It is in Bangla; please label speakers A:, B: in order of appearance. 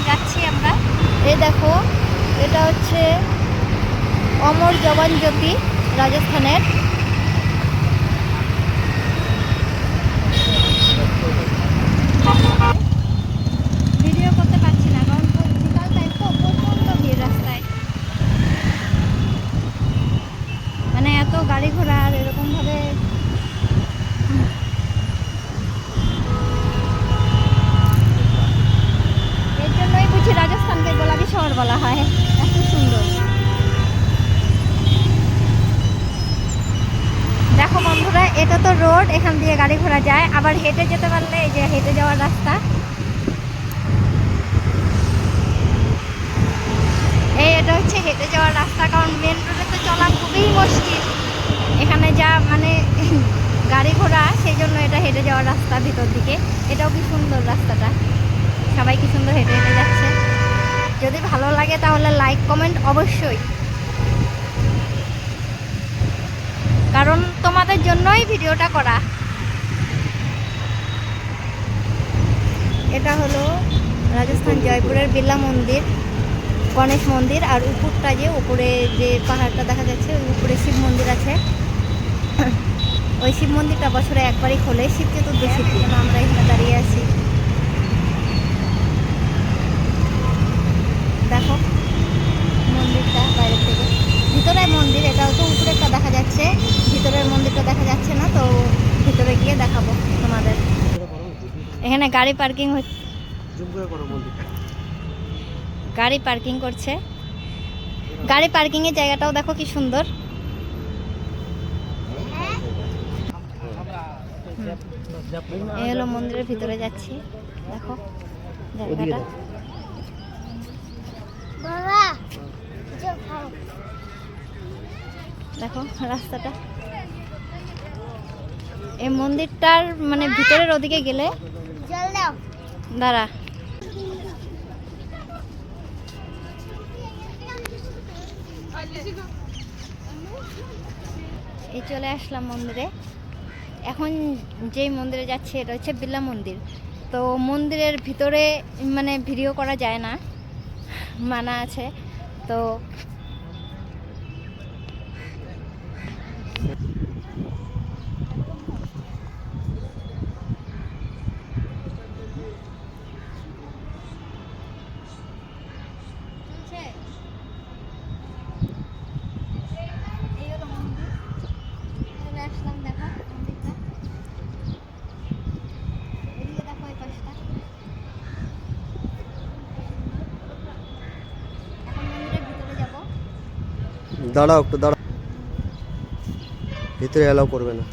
A: যাচ্ছি আমরা। এই দেখো, এটা হচ্ছে অমর জবান জ্যোতি, রাজস্থানের। ভিডিও করতে পারছি না কারণ বিকাল টাইম তো, প্রচণ্ড ভিড় রাস্তায়, মানে এত গাড়ি ঘোড়া আর এরকমভাবে। এর জন্যই বুঝি রাজস্থানকে গোলাপি শহর বলা হয়, এত সুন্দর। দেখো বন্ধুরা, এটা তো রোড, এখান দিয়ে গাড়ি ঘোড়া যায়, আবার হেঁটে যেতে পারলে এই যে হেঁটে যাওয়ার রাস্তা। এটা হচ্ছে হেঁটে যাওয়ার রাস্তা, কারণ মেন রোডে তো চলা খুবই মুশকিল, এখানে যা মানে গাড়ি ঘোড়া, সেই জন্য এটা হেঁটে যাওয়ার রাস্তা ভিতর দিকে। এটাও কি সুন্দর রাস্তাটা, সবাই কি সুন্দর হেঁটে হেঁটে যাচ্ছে। যদি ভালো লাগে তাহলে লাইক কমেন্ট অবশ্যই, কারণ তোমাদের জন্যই ভিডিওটা করা। এটা হলো রাজস্থান জয়পুরের বিড়লা মন্দির, গণেশ মন্দির। আর উপরটা যে উপরে যে পাহাড়টা দেখা যাচ্ছে, ওই উপরে শিব মন্দির আছে। ওই শিব মন্দিরটা বছরে একবারই খোলে, শিব চতুর্দশীর দিন। আমরা এখানে দাঁড়িয়ে আছি, দেখো মন্দিরটা বাইরে থেকে। ভিতরে মন্দির, এটাও তো উপরেরটা দেখা যাচ্ছে, ভিতরের মন্দিরটা দেখা যাচ্ছে না, তো ভিতরে গিয়ে দেখাবো তোমাদের। এখানে গাড়ি পার্কিং হচ্ছে, গাড়ি পার্কিং করছে। গাড়ি পার্কিং এর জায়গাটাও দেখো কি সুন্দর। এই হলো মন্দিরের ভিতরে যাচ্ছি, দেখো জায়গাটা। দেখো রাস্তাটা, এই মন্দিরটার মানে ভিতরের ওদিকে গেলে, দাঁড়া, এই চলে আসলাম মন্দিরে। এখন যেই মন্দিরে যাচ্ছে এটা হচ্ছে বিড়লা মন্দির। তো মন্দিরের ভিতরে মানে ভিডিও করা যায় না, মানা আছে। তো
B: দাঁড়াও একটু, দাঁড়াও, ভিতরে অ্যালাউ করবে না।